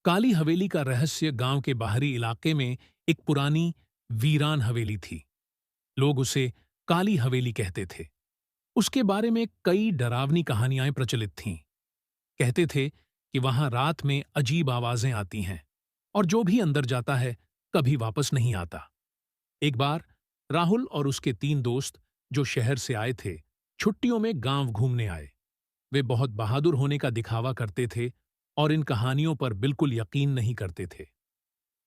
काली हवेली का रहस्य गांव के बाहरी इलाके में एक पुरानी वीरान हवेली थी। लोग उसे काली हवेली कहते थे। उसके बारे में कई डरावनी कहानियां प्रचलित थीं। कहते थे कि वहां रात में अजीब आवाजें आती हैं और जो भी अंदर जाता है कभी वापस नहीं आता। एक बार राहुल और उसके तीन दोस्त जो शहर से आए थे, छुट्टियों में गांव घूमने आए। वे बहुत बहादुर होने का दिखावा करते थे और इन कहानियों पर बिल्कुल यकीन नहीं करते थे।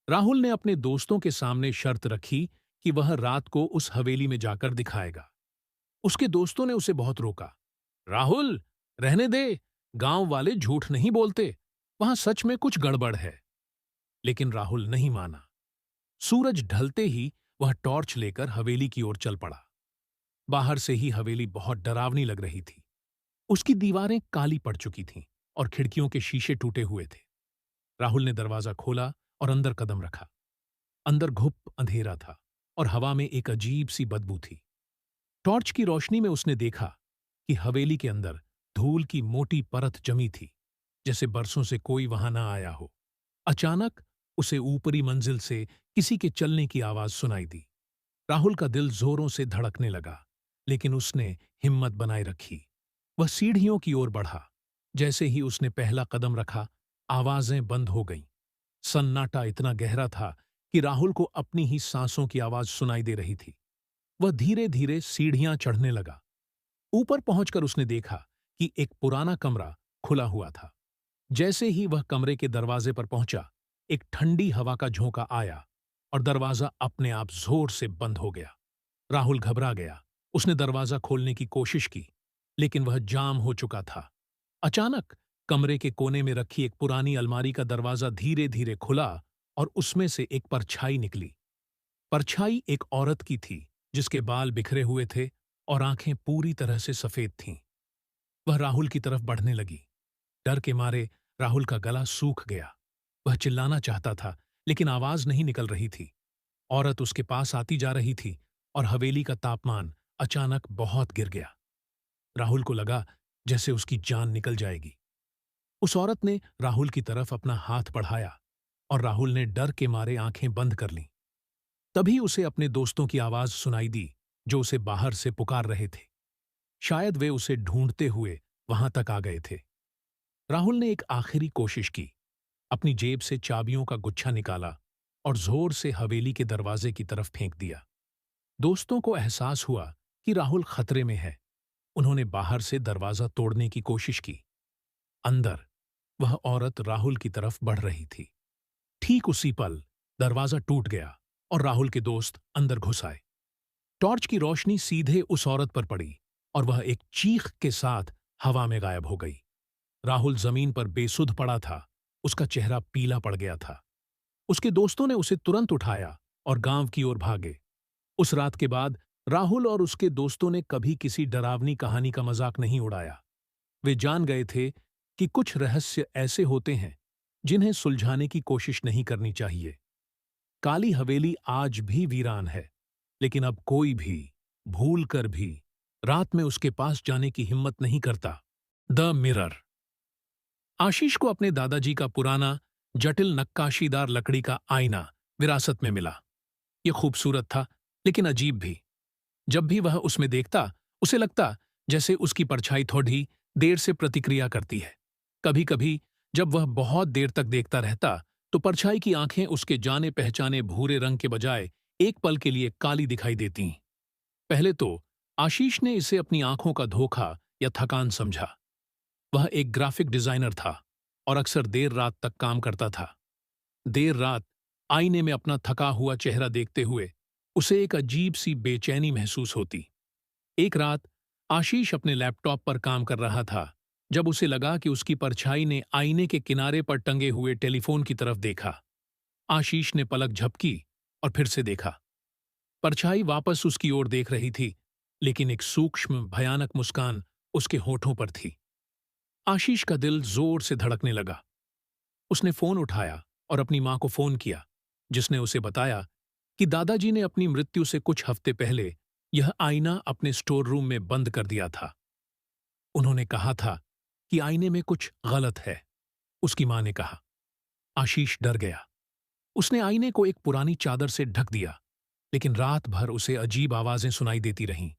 राहुल ने अपने दोस्तों के सामने शर्त रखी कि वह रात को उस हवेली में जाकर दिखाएगा। उसके दोस्तों ने उसे बहुत रोका। राहुल, रहने दे, गांव वाले झूठ नहीं बोलते, वहां सच में कुछ गड़बड़ है। लेकिन राहुल नहीं माना। सूरज ढलते ही वह टॉर्च लेकर हवेली की ओर चल पड़ा। बाहर से ही हवेली बहुत डरावनी लग रही थी। उसकी दीवारें काली पड़ चुकी थीं और खिड़कियों के शीशे टूटे हुए थे। राहुल ने दरवाजा खोला और अंदर कदम रखा। अंदर घुप अंधेरा था और हवा में एक अजीब सी बदबू थी। टॉर्च की रोशनी में उसने देखा कि हवेली के अंदर धूल की मोटी परत जमी थी, जैसे बरसों से कोई वहां ना आया हो। अचानक उसे ऊपरी मंजिल से किसी के चलने की आवाज सुनाई दी। राहुल का दिल जोरों से धड़कने लगा, लेकिन उसने हिम्मत बनाए रखी। वह सीढ़ियों की ओर बढ़ा। जैसे ही उसने पहला कदम रखा, आवाजें बंद हो गईं। सन्नाटा इतना गहरा था कि राहुल को अपनी ही सांसों की आवाज सुनाई दे रही थी। वह धीरे धीरे सीढ़ियां चढ़ने लगा। ऊपर पहुंचकर उसने देखा कि एक पुराना कमरा खुला हुआ था। जैसे ही वह कमरे के दरवाजे पर पहुंचा, एक ठंडी हवा का झोंका आया और दरवाजा अपने आप जोर से बंद हो गया। राहुल घबरा गया। उसने दरवाजा खोलने की कोशिश की, लेकिन वह जाम हो चुका था। अचानक कमरे के कोने में रखी एक पुरानी अलमारी का दरवाजा धीरे धीरे खुला और उसमें से एक परछाई निकली। परछाई एक औरत की थी, जिसके बाल बिखरे हुए थे और आंखें पूरी तरह से सफेद थीं। वह राहुल की तरफ बढ़ने लगी। डर के मारे राहुल का गला सूख गया। वह चिल्लाना चाहता था, लेकिन आवाज नहीं निकल रही थी। औरत उसके पास आती जा रही थी और हवेली का तापमान अचानक बहुत गिर गया। राहुल को लगा जैसे उसकी जान निकल जाएगी। उस औरत ने राहुल की तरफ अपना हाथ बढ़ाया और राहुल ने डर के मारे आंखें बंद कर लीं। तभी उसे अपने दोस्तों की आवाज सुनाई दी, जो उसे बाहर से पुकार रहे थे। शायद वे उसे ढूंढते हुए वहां तक आ गए थे। राहुल ने एक आखिरी कोशिश की। अपनी जेब से चाबियों का गुच्छा निकाला और जोर से हवेली के दरवाजे की तरफ फेंक दिया। दोस्तों को एहसास हुआ कि राहुल खतरे में है। उन्होंने बाहर से दरवाजा तोड़ने की कोशिश की। अंदर वह औरत राहुल की तरफ बढ़ रही थी। ठीक उसी पल दरवाजा टूट गया और राहुल के दोस्त अंदर घुस आए। टॉर्च की रोशनी सीधे उस औरत पर पड़ी और वह एक चीख के साथ हवा में गायब हो गई। राहुल जमीन पर बेसुध पड़ा था। उसका चेहरा पीला पड़ गया था। उसके दोस्तों ने उसे तुरंत उठाया और गांव की ओर भागे। उस रात के बाद राहुल और उसके दोस्तों ने कभी किसी डरावनी कहानी का मजाक नहीं उड़ाया। वे जान गए थे कि कुछ रहस्य ऐसे होते हैं जिन्हें सुलझाने की कोशिश नहीं करनी चाहिए। काली हवेली आज भी वीरान है, लेकिन अब कोई भी भूल कर भी रात में उसके पास जाने की हिम्मत नहीं करता। The mirror. आशीष को अपने दादाजी का पुराना जटिल नक्काशीदार लकड़ी का आईना विरासत में मिला। यह खूबसूरत था, लेकिन अजीब भी। जब भी वह उसमें देखता, उसे लगता जैसे उसकी परछाई थोड़ी देर से प्रतिक्रिया करती है। कभी कभी जब वह बहुत देर तक देखता रहता, तो परछाई की आंखें उसके जाने पहचाने भूरे रंग के बजाय एक पल के लिए काली दिखाई देतीं। पहले तो आशीष ने इसे अपनी आंखों का धोखा या थकान समझा। वह एक ग्राफिक डिजाइनर था और अक्सर देर रात तक काम करता था। देर रात आईने में अपना थका हुआ चेहरा देखते हुए उसे एक अजीब सी बेचैनी महसूस होती। एक रात आशीष अपने लैपटॉप पर काम कर रहा था, जब उसे लगा कि उसकी परछाई ने आईने के किनारे पर टंगे हुए टेलीफोन की तरफ देखा। आशीष ने पलक झपकी और फिर से देखा। परछाई वापस उसकी ओर देख रही थी, लेकिन एक सूक्ष्म भयानक मुस्कान उसके होठों पर थी। आशीष का दिल जोर से धड़कने लगा। उसने फोन उठाया और अपनी मां को फोन किया, जिसने उसे बताया कि दादाजी ने अपनी मृत्यु से कुछ हफ्ते पहले यह आईना अपने स्टोर रूम में बंद कर दिया था। उन्होंने कहा था कि आईने में कुछ गलत है, उसकी मां ने कहा। आशीष डर गया। उसने आईने को एक पुरानी चादर से ढक दिया, लेकिन रात भर उसे अजीब आवाजें सुनाई देती रहीं।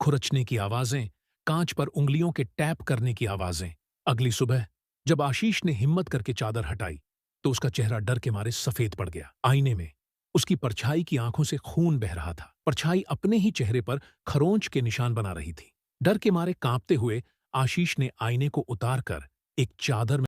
खुरचने की आवाजें, कांच पर उंगलियों के टैप करने की आवाजें। अगली सुबह जब आशीष ने हिम्मत करके चादर हटाई, तो उसका चेहरा डर के मारे सफेद पड़ गया। आईने में उसकी परछाई की आंखों से खून बह रहा था। परछाई अपने ही चेहरे पर खरोंच के निशान बना रही थी। डर के मारे कांपते हुए आशीष ने आईने को उतारकर एक चादर में